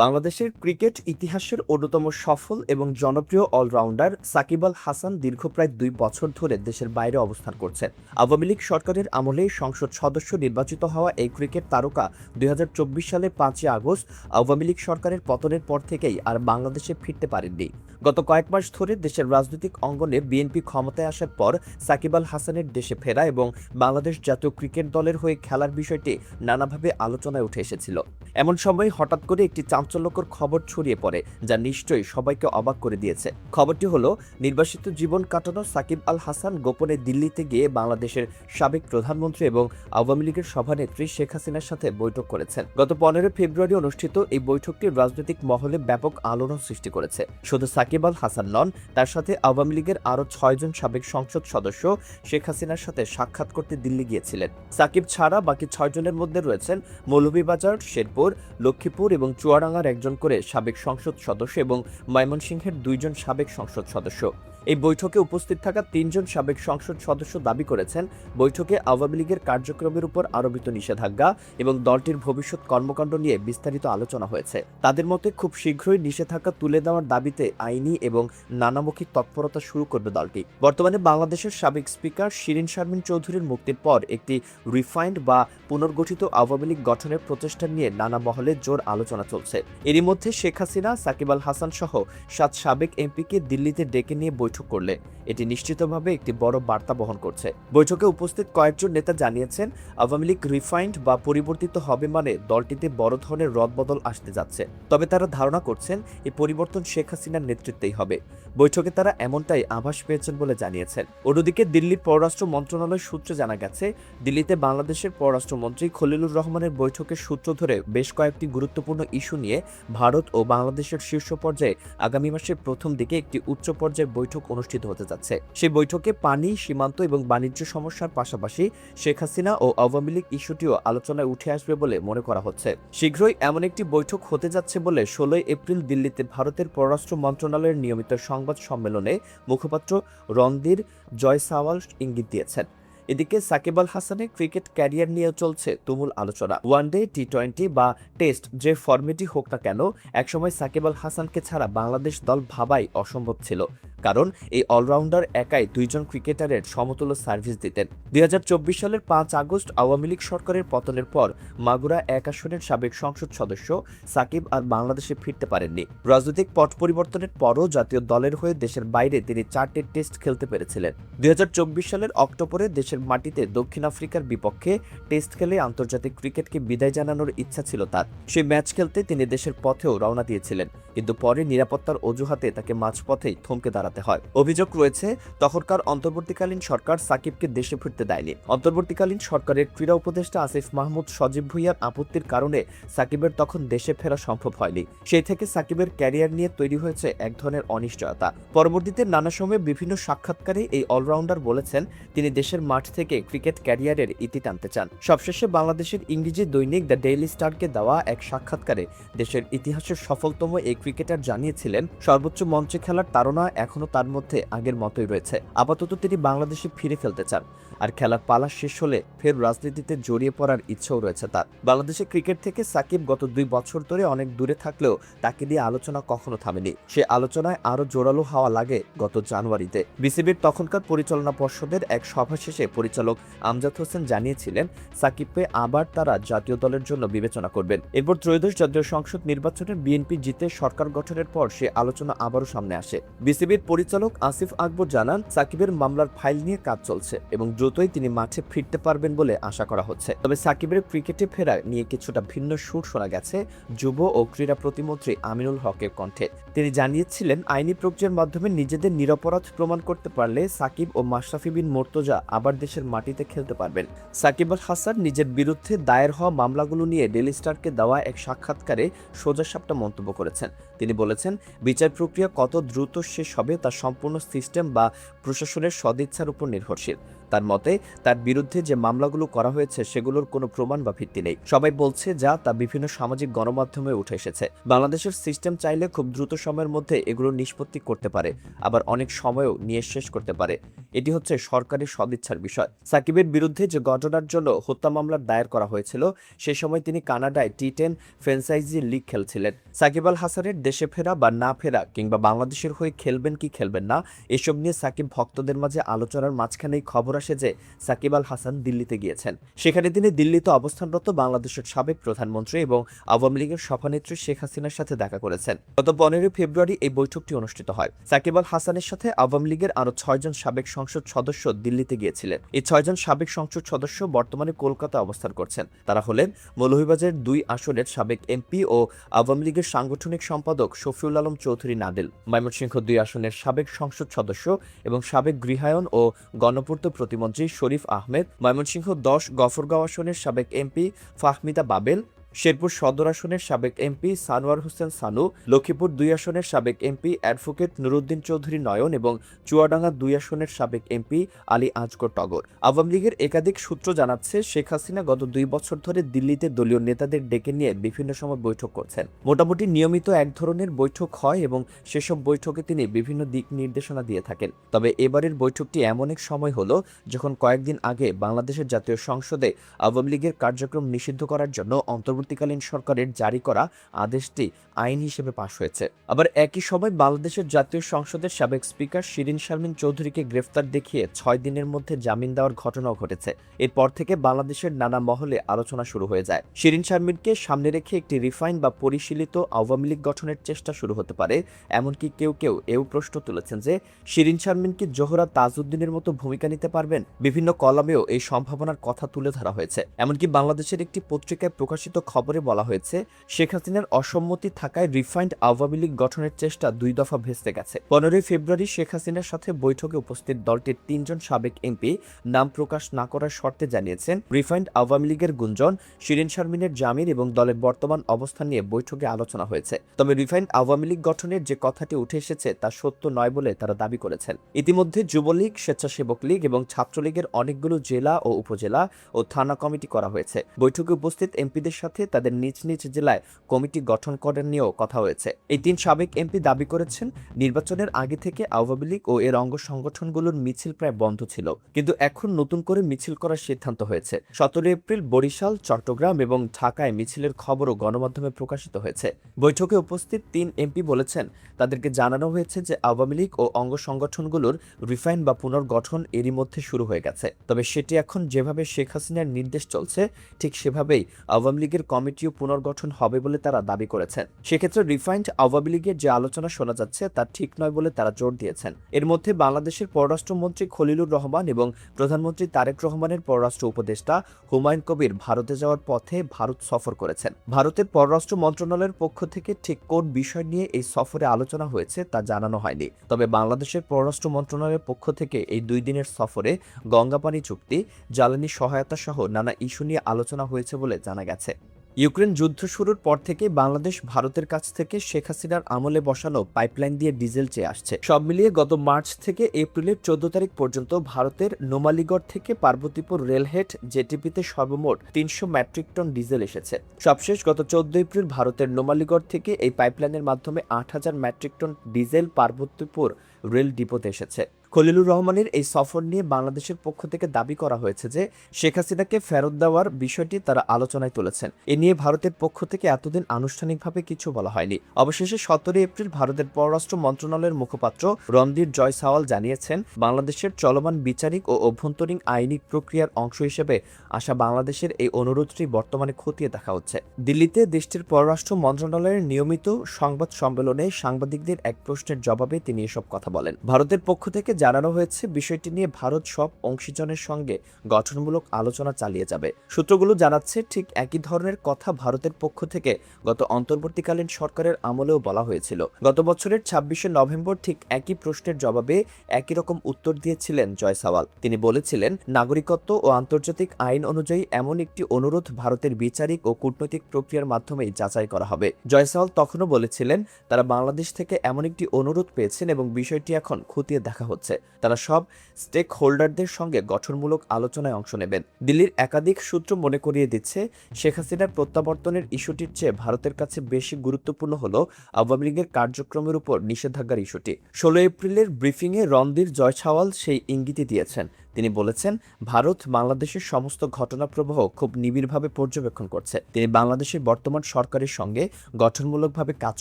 বাংলাদেশের ক্রিকেট ইতিহাসের অন্যতম সফল এবং জনপ্রিয় অলরাউন্ডার সাকিব আল হাসান দীর্ঘ প্রায় ২ বছর ধরে দেশের বাইরে অবস্থান করছেন। আওয়ামী লীগ সরকারের আমলে সংসদ সদস্য নির্বাচিত হওয়া এই ক্রিকেট তারকা ২০২৪ সালের ৫ই আগস্ট আওয়ামী লীগ সরকারের পতনের পর থেকেই আর বাংলাদেশে ফিরতে পারেননি। গত কয়েক মাস ধরে দেশের রাজনৈতিক অঙ্গনে বিএনপি ক্ষমতায় আসার পর সাকিব আল হাসানের দেশে ফেরা এবং বাংলাদেশ জাতীয় ক্রিকেট দলের হয়ে খেলার বিষয়টি নানাভাবে আলোচনায় উঠে এসেছিল। এমন সময় হঠাৎ করে একটি চাঞ্চল্যকর খবর ছড়িয়ে পড়ে, যা নিশ্চয়ই সবাইকে অবাক করে দিয়েছে। খবরটি হলো, নির্বাসিত জীবন কাটানো সাকিব আল হাসান গোপনে দিল্লিতে গিয়ে বাংলাদেশের সাবেক প্রধানমন্ত্রী এবং আওয়ামী লীগের সভানেত্রী শেখ হাসিনার সাথে বৈঠক করেছেন। গত ১৫ ফেব্রুয়ারি অনুষ্ঠিত এই বৈঠকটি রাজনৈতিক মহলে ব্যাপক আলোড়ন সৃষ্টি করেছে। শুধু সাকিব আল হাসান নন, তার সাথে আওয়ামী লীগের আরও ৬ জন সাবেক সংসদ সদস্য শেখ হাসিনার সাথে সাক্ষাৎ করতে দিল্লি গিয়েছিলেন। সাকিব ছাড়া বাকি ৬ জনের মধ্যে রয়েছেন মৌলভীবাজার, শেরপুর, লক্ষ্মীপুর এবং চুয়াডাঙ্গার একজন করে সাবেক সংসদ সদস্য এবং ময়মনসিংহের ২ জন সাবেক সংসদ সদস্য। এই বৈঠকে উপস্থিত থাকা ৩ জন সাবেক সংসদ সদস্য দাবি করেছেন, বৈঠকে আওয়ামী লীগের কার্যক্রমের উপর আরোপিত নিষেধাজ্ঞা এবং দলটির ভবিষ্যৎ কর্মকাণ্ড নিয়ে বিস্তারিত আলোচনা হয়েছে। তাদের মতে খুব শীঘ্রই নিষেধাজ্ঞা তুলে দেওয়ার দাবিতে আইনি এবং নানামুখী তৎপরতা শুরু করবে দলটি। বর্তমানে বাংলাদেশের সাবেক স্পিকার শিরীন শারমিন চৌধুরীর মুক্তির পর একটি রিফাইন্ড বা পুনর্গঠিত আওয়ামী লীগ গঠনের প্রচেষ্টা নিয়ে নানা মহলে জোর আলোচনা চলছে। এরই মধ্যে শেখ হাসিনা সাকিব আল হাসান সহ ৭ সাবেক এমপিকে দিল্লিতে ডেকে নিয়ে বৈঠক করলে এটি নিশ্চিতভাবে একটি বড় বার্তা বহন করছে। বৈঠকে উপস্থিত কয়েকজন নেতা জানিয়েছেন, আওয়ামী লীগ রিফাইন্ড বা পরিবর্তিত হবে মানে দলটিতে বড় ধরনের রদবদল আসতে যাচ্ছে। তবে তারা ধারণা করছেন, এই পরিবর্তন শেখ হাসিনার নেতৃত্বেই হবে। বৈঠকে তারা এমনটাই আভাস পেয়েছেন বলে জানিয়েছেন। অন্যদিকে দিল্লির পররাষ্ট্র মন্ত্রণালয় সূত্রে জানা গেছে, দিল্লিতে বাংলাদেশের পররাষ্ট্রমন্ত্রী খলিলুর রহমানের বৈঠকের সূত্র ধরে বেশ কয়েকটি গুরুত্বপূর্ণ ইস্যু নিয়ে ভারত ও বাংলাদেশের শীর্ষ পর্যায়ে আগামী মাসের প্রথম দিকে একটি উচ্চ পর্যায়ের বৈঠক অনুষ্ঠিত হতে যাচ্ছে। সেই বৈঠকে পানি, সীমান্ত এবং বাণিজ্য সমস্যার পাশাপাশি শেখ হাসিনা ও আওয়ামী লীগ ইস্যুটিও আলোচনায় উঠে আসবে বলে মনে করা হচ্ছে। শীঘ্রই এমন একটি বৈঠক হতে যাচ্ছে বলে ১৬ এপ্রিল দিল্লিতে ভারতের পররাষ্ট্র মন্ত্রণালয়ের নিয়মিত সংবাদ সম্মেলনে মুখপাত্র রণধীর জয়সওয়াল ইঙ্গিত দিয়েছেন। এদিকে সাকিব আল হাসানের ক্রিকেট ক্যারিয়ার নিয়ে চলছে তুমুল আলোচনা। ওয়ানডে, টি-20 বা টেস্ট যে ফরম্যাটই হোক না কেন, একসময় সাকিব আল হাসানকে ছাড়া বাংলাদেশ দল ভাবাই অসম্ভব ছিল, কারণ এই অলরাউন্ডার একাই ২ জন ক্রিকেটারের সমতুল্য সার্ভিস দিতেন। ২০২৪ সালের ৫ আগস্ট আওয়ামী লীগ সরকারের পতনের পর মাগুরা ১ আসনের সাবেক সংসদ সদস্য সাকিব আর বাংলাদেশে ফিরতে পারেননি। রাজনৈতিক পট পরিবর্তনের পরও জাতীয় দলের হয়ে দেশের বাইরে তিনি ৪টি টেস্ট খেলতে পেরেছিলেন। ২০২৪ সালের অক্টোবরে দেশের মাটিতে দক্ষিণ আফ্রিকার বিপক্ষে টেস্ট খেলে আন্তর্জাতিক ক্রিকেটকে বিদায় জানানোর ইচ্ছা ছিল তার। সেই ম্যাচ খেলতে তিনি দেশের পথেও রওনা দিয়েছিলেন, কিন্তু পরে নিরাপত্তার অজুহাতে তাকে মাঝপথেই থমকে দাঁড়াতে হয়। অভিযোগ রয়েছে, তখনকার অন্তর্বর্তীকালীন সরকার সাকিবকে দেশে ফিরতে দেয়নি। অন্তর্বর্তীকালীন সরকারের ক্রীড়া উপদেষ্টা আসিফ মাহমুদ সজীব ভুঁইয়ার আপত্তির কারণে সাকিবের তখন দেশে ফেরা সম্ভব হয়নি। সেই থেকে সাকিবের ক্যারিয়ার নিয়ে তৈরি হয়েছে এক ধরনের অনিশ্চয়তা। পরবর্তীতে নানা সময়ে বিভিন্ন সাক্ষাৎকারে এই অলরাউন্ডার বলেছেন, তিনি দেশের মাঠ থেকে ক্রিকেট ক্যারিয়ারের ইতি টানতে চান। সবশেষে বাংলাদেশের ইংরেজি দৈনিক দ্য ডেইলি স্টারকে দেওয়া এক সাক্ষাৎকারে দেশের ইতিহাসের সফলতম এই ক্রিকেটার জানিয়েছিলেন, সর্বোচ্চ মঞ্চে খেলার তাড়না এখনো তার মধ্যে আগের মতোই রয়েছে। আপাতত তিনি বাংলাদেশে ফিরে ফেলতে চান, আর খেলার পালা শেষ হলে ফের রাজনীতিতে জড়িয়ে পড়ার ইচ্ছাও রয়েছে তার। বাংলাদেশের ক্রিকেট থেকে সাকিব গত ২ বছর ধরে অনেক দূরে থাকলেও তাকে নিয়ে আলোচনা কখনো থামেনি। সে আলোচনায় আরো জোরালো হওয়া লাগে গত জানুয়ারিতে। বিসিবির তখনকার পরিচালনা পর্ষদের এক সভা শেষে পরিচালক আমজাদ হোসেন জানিয়েছিলেন, সাকিবকে আবার তারা জাতীয় দলের জন্য বিবেচনা করবেন। এরপর ত্রয়োদশ জাতীয় সংসদ নির্বাচনে বিএনপি জিতে সরকার গঠনের পর সে আলোচনা আবারও সামনে আসে। বিসিবির পরিচালক আসিফ আকবর জানান, সাকিবের মামলার ফাইল নিয়ে কাজ চলছে এবং দ্রুতই তিনি মাঠে ফিরতে পারবেন বলে আশা করা হচ্ছে। তবে সাকিবের ক্রিকেটে ফেরা নিয়ে কিছুটা ভিন্ন সুর শোনা গেছে যুব ও ক্রীড়া প্রতিমন্ত্রী আমিনুল হকের কণ্ঠে। তিনি জানিয়েছিলেন, আইনি প্রক্রিয়ার মাধ্যমে নিজেদের নিরপরাধ প্রমাণ করতে পারলে সাকিব ও মাশরাফি বিন মুর্তজা আবার দেশের মাটিতে খেলতে পারবেন। সাকিব আল হাসান নিজের বিরুদ্ধে দায়ের হওয়া মামলাগুলো নিয়ে ডেইলি স্টারকে দেওয়া এক সাক্ষাৎকারে সোজাসাপটা মন্তব্য করেছেন। তিনি বলেছেন, বিচার প্রক্রিয়া কত দ্রুত শেষ হবে তা সম্পূর্ণ সিস্টেম বা প্রশাসনের সদিচ্ছার উপর নির্ভরশীল। তার মতে তার বিরুদ্ধে যে মামলাগুলো করা হয়েছে সেগুলোর কোনো প্রমাণ বা ভিত্তি নেই। সবাই বলছে যা তা বিভিন্ন সামাজিক গণমাধ্যমে উঠে এসেছে। বাংলাদেশের সিস্টেম চাইলে খুব দ্রুত সময়ের মধ্যে এগুলো নিষ্পত্তি করতে পারে, আবার অনেক সময়ও নিয়ে শেষ করতে পারে। এটি হচ্ছে সরকারের সদিচ্ছার বিষয়। সাকিবের বিরুদ্ধে যে ঘটনার জন্য হত্যা মামলার দায়ের করা হয়েছিল সে সময় তিনি কানাডায় টি10 ফ্র্যাঞ্চাইজি লিগ খেলছিলেন। সাকিব আল হাসানের দেশে ফেরা বা না ফেরা কিংবা বাংলাদেশের হয়ে খেলবেন কি খেলবেন না এসব নিয়ে সাকিব ভক্তদের মাঝে আলোচনার মাঝখানেই খবর আসে যে সাকিব আল হাসান দিল্লিতে গিয়েছেন। সেখানে তিনি দিল্লিতে অবস্থানরত বাংলাদেশের সাবেক প্রধানমন্ত্রী এবং আওয়ামী লীগের সভানেত্রী শেখ হাসিনার সাথে দেখা করেছেন। গত 15 ফেব্রুয়ারি এই বৈঠকটি অনুষ্ঠিত হয়। সাকিব আল হাসানের সাথে আওয়ামী লীগের আরো 6 জন সাবেক সংসদ সদস্য দিল্লিতে গিয়েছিলেন। এই 6 জন সাবেক সংসদ সদস্য বর্তমানে কলকাতায় অবস্থান করছেন। তারা হলেন মৌলভীবাজার 2 আসনের সাবেক এমপি ও আওয়ামী লীগের সাংগঠনিক সম্পাদক শফিউল আলম চৌধুরী নাদিল, ময়মনসিংহ 2 আসনের সাবেক সংসদ সদস্য এবং সাবেক গৃহায়ন ও গণপূর্ত প্রতিমন্ত্রী শরীফ আহমেদ, ময়মনসিংহ 10 গফরগাঁও আসনের সাবেক এমপি ফাহমিদা বাবেল, শেরপুর সদর আসনের সাবেক এমপি সানোয়ার হোসেন সানু, লক্ষ্মীপুর 2 আসনের সাবেক এমপি অ্যাডভোকেট নুরুদ্দিন চৌধুরী নয়ন এবং চুয়াডাঙ্গা 2 আসনের সাবেক এমপি আলী আজগর টগর। আওয়ামী লীগের একাধিক সূত্র জানাচ্ছে শেখ হাসিনা গত 2 বছর ধরে দিল্লিতে দলীয় নেতাদের ডেকে নিয়ে বিভিন্ন সময় বৈঠক করছেন। মোটামুটি নিয়মিত এক ধরনের বৈঠক হয় এবং সেসব বৈঠকে তিনি বিভিন্ন দিক নির্দেশনা দিয়ে থাকেন। তবে এবারের বৈঠকটি এমন এক সময় হলো যখন কয়েকদিন আগে বাংলাদেশের জাতীয় সংসদে আওয়ামী লীগের কার্যক্রম নিষিদ্ধ করার জন্য অন্তর্বর্তীকালীন সরকারের জারি করা আদেশটি আইন হিসেবে পাশ হয়েছে। আবার একই সময় বাংলাদেশের জাতীয় সংসদের সাবেক স্পিকার শিরিন শারমিন চৌধুরীকে গ্রেফতার দেখিয়ে 6 দিনের মধ্যে জামিন দেওয়ার ঘটনাও ঘটেছে। এরপর থেকে বাংলাদেশের নানা মহলে আলোচনা শুরু হয়ে যায়। শিরিন শারমিনকে সামনে রেখে একটি রিফাইন বা পরিশীলিত আওয়ামী লীগ গঠনের চেষ্টা শুরু হতে পারে। এমনকি কেউ কেউ এও প্রশ্ন তুলেছেন যে শিরিন শারমিন কি জোহরা তাজউদ্দিনের মতো ভূমিকা নিতে পারবেন। বিভিন্ন কলামেও এই সম্ভাবনার কথা তুলে ধরা হয়েছে। এমনকি বাংলাদেশের একটি পত্রিকায় প্রকাশিত খবরে বলা হয়েছে শেখ হাসিনার অসম্মতি থাকায় রিফাইন্ড আওয়ামী লীগ গঠনের চেষ্টা 2 দফা ভেস্তে গেছে। 15 ফেব্রুয়ারি শেখ হাসিনার সাথে বৈঠকে উপস্থিত দলটির 3 জন সাবেক এমপি নাম প্রকাশ না করার শর্তে জানিয়েছেন রিফাইন্ড আওয়ামী লীগের গুঞ্জন, শিরিন শারমিনের জামিন এবং দলের বর্তমান অবস্থান নিয়ে বৈঠকে আলোচনা হয়েছে। তবে রিফাইন্ড আওয়ামী লীগ গঠনের যে কথাটি উঠে এসেছে তা সত্য নয় বলে তারা দাবি করেছেন। ইতিমধ্যে যুবলীগ, স্বেচ্ছাসেবক লীগ এবং ছাত্রলীগের অনেকগুলো জেলা ও উপজেলা ও থানা কমিটি করা হয়েছে। বৈঠকে উপস্থিত এমপিদের সাথে তাদের নিজ নিজ জেলায় কমিটি গঠন করার নিয়েও কথা হয়েছে। এই 3 সাবেক এমপি দাবি করেছেন নির্বাচনের আগে থেকে আওয়ামী লীগ ও এর অঙ্গ সংগঠনগুলোর মিছিল প্রায় বন্ধ ছিল, কিন্তু এখন নতুন করে মিছিল করার সিদ্ধান্ত হয়েছে। 17 এপ্রিল বরিশাল, চট্টগ্রাম এবং ঢাকায় মিছিলের খবরও গণমাধ্যমে প্রকাশিত হয়েছে। বৈঠকে উপস্থিত 3 এমপি বলেছেন তাদেরকে জানানো হয়েছে যে আওয়ামী লীগ ও অঙ্গ সংগঠনগুলোর রিফাইন বা পুনর্গঠন এরই মধ্যে শুরু হয়ে গেছে। তবে সেটি এখন যেভাবে শেখ হাসিনার নির্দেশ চলছে ঠিক সেভাবেই আওয়ামী লীগের কমিটিও পুনর্গঠন হবে বলে তারা দাবি করেছেন। সেক্ষেত্রে রিফাইন্ড আওয়ামী লীগের যে আলোচনা শোনা যাচ্ছে তা ঠিক নয় বলে তারা জোর দিয়েছেন। এর মধ্যে বাংলাদেশের পররাষ্ট্রমন্ত্রী খলিলুর রহমান এবং প্রধানমন্ত্রী তারেক রহমানের পররাষ্ট্র উপদেষ্টা হুমায়ুন কবির ভারতে যাওয়ার পথে ভারত সফর করেছেন। ভারতের পররাষ্ট্র মন্ত্রণালয়ের পক্ষ থেকে ঠিক কোন বিষয় নিয়ে এই সফরে আলোচনা হয়েছে তা জানানো হয়নি। তবে বাংলাদেশের পররাষ্ট্র মন্ত্রণালয়ের পক্ষ থেকে এই 2 দিনের সফরে গঙ্গাপানি চুক্তি, জ্বালানি সহায়তা সহ নানা ইস্যু নিয়ে আলোচনা হয়েছে বলে জানা গেছে। ইউক্রেন যুদ্ধ শুরুর পর থেকে বাংলাদেশ ভারতের কাছ থেকে শেখ হাসিনার আমলে বসানো পাইপলাইন দিয়ে ডিজেল চেয়ে আসছে। সব মিলিয়ে গত মার্চ থেকে এপ্রিলের 14 তারিখ পর্যন্ত ভারতের নোমালীগড় থেকে পার্বতীপুর রেলহেড জেটিপিতে সর্বমোট 300 মেট্রিক টন ডিজেল এসেছে। সবশেষ গত 14 এপ্রিল ভারতের নোমালীগড় থেকে এই পাইপলাইনের মাধ্যমে 8000 metric ton diesel Parbatipur rail ডিপোতে এসেছে। খলিলুর রহমানের এই সফর নিয়ে বাংলাদেশের পক্ষ থেকে দাবি করা হয়েছে যে শেখ হাসিনাকে ফেরত দেওয়ার বিষয়টি তারা আলোচনায় তুলেছেন। এ নিয়ে ভারতের পক্ষ থেকে এতদিন আনুষ্ঠানিকভাবে কিছু বলা হয়নি। অবশেষে 17 এপ্রিল ভারতের পররাষ্ট্র মন্ত্রণালয়ের মুখপাত্র রণধীর জয়সাওয়াল জানিয়েছেন বাংলাদেশের চলমান বিচারিক ও অভ্যন্তরীণ আইনি প্রক্রিয়ার অংশ হিসেবে আসা বাংলাদেশের এই অনুরোধটি বর্তমানে খতিয়ে দেখা হচ্ছে। দিল্লিতে দেশটির পররাষ্ট্র মন্ত্রণালয়ের নিয়মিত সংবাদ সম্মেলনে সাংবাদিকদের এক প্রশ্নের জবাবে তিনি এসব কথা বলেন। ভারতের পক্ষ থেকে জানানো হয়েছে বিষয়টি নিয়ে ভারত সব অংশীজনের সঙ্গে গঠনমূলক আলোচনা চালিয়ে যাবে। সূত্রগুলো জানাচ্ছে ঠিক একই ধরনের কথা ভারতের পক্ষ থেকে গত অন্তর্বর্তীকালীন সরকারের আমলেও বলা হয়েছিল। গত বছরের 26শে নভেম্বর ঠিক একই প্রশ্নের জবাবে একই রকম উত্তর দিয়েছিলেন জয়সাওয়াল। তিনি বলেছিলেন নাগরিকত্ব ও আন্তর্জাতিক আইন অনুযায়ী এমন একটি অনুরোধ ভারতের বিচারিক ও কূটনৈতিক প্রক্রিয়ার মাধ্যমেই যাচাই করা হবে। জয়সাওয়াল তখনও বলেছিলেন তারা বাংলাদেশ থেকে এমন একটি অনুরোধ পেয়েছেন এবং বিষয়টি এখন খতিয়ে দেখা হচ্ছে। হয়েছে। তারা সব স্টেক হোল্ডারদের সঙ্গে গঠনমূলক আলোচনায় অংশ নেবেন। দিল্লির একাধিক সূত্র মনে করিয়ে দিচ্ছে, শেখ হাসিনার প্রত্যাবর্তনের ইস্যুটির চেয়ে ভারতের কাছে বেশি গুরুত্বপূর্ণ হল আওয়ামী লীগের কার্যক্রমের উপর নিষেধাজ্ঞার ইস্যুটি। 16 এপ্রিলের ব্রিফিংয়ে রণধীর জয়ছাওয়াল সেই ইঙ্গিতই দিয়েছেন। তিনি বলেছেন, ভারত বাংলাদেশের সমস্ত ঘটনাপ্রবাহ খুব নিবিড়ভাবে পর্যবেক্ষণ করছে। তিনি বাংলাদেশের বর্তমান সরকারের সঙ্গে গঠনমূলকভাবে কাজ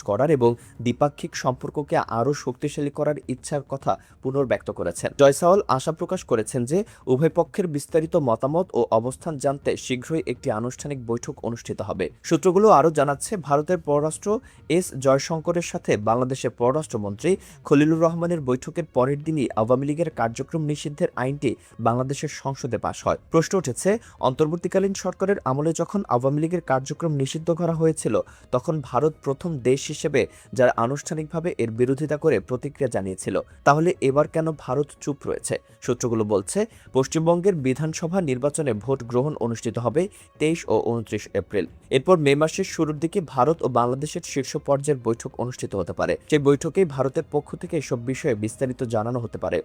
করার এবং দ্বিপাক্ষিক সম্পর্ককে আরও শক্তিশালী করার ইচ্ছার কথা পুনর্ব্যক্ত করেছেন। জয়সাওয়াল আশা প্রকাশ করেছেন যে উভয় পক্ষের বিস্তারিত মতামত ও অবস্থান জানতে শীঘ্রই একটি আনুষ্ঠানিক বৈঠক অনুষ্ঠিত হবে। সূত্রগুলো আরও জানাচ্ছে, ভারতের পররাষ্ট্র এস জয়শঙ্করের সাথে বাংলাদেশের পররাষ্ট্রমন্ত্রী খলিলুর রহমানের বৈঠকের পরের দিনই আওয়ামী লীগের কার্যক্রম নিষিদ্ধের আইনটি বাংলাদেশের সংসদে পাশ হয়। প্রশ্ন উঠেছে, অন্তর্বর্তীকালীন সরকারের আমলে যখন আওয়ামী লীগের কার্যক্রম নিষিদ্ধ করা হয়েছিল, তখন ভারত প্রথম দেশ হিসেবে যারা আনুষ্ঠানিকভাবে এর বিরোধিতা করে প্রতিক্রিয়া জানিয়েছিল। তাহলে এবার কেন ভারত চুপ রয়েছে? সূত্রগুলো বলছে, পশ্চিমবঙ্গের বিধানসভা নির্বাচনে ভোট গ্রহণ অনুষ্ঠিত হবে 23 ও 29 এপ্রিল। এরপর মে মাসের শুরুর দিকে ভারত ও বাংলাদেশের শীর্ষ পর্যায়ের বৈঠক অনুষ্ঠিত হতে পারে। সেই বৈঠকেই ভারতের পক্ষ থেকে এসব বিষয়ে বিস্তারিত জানানো হতে পারে।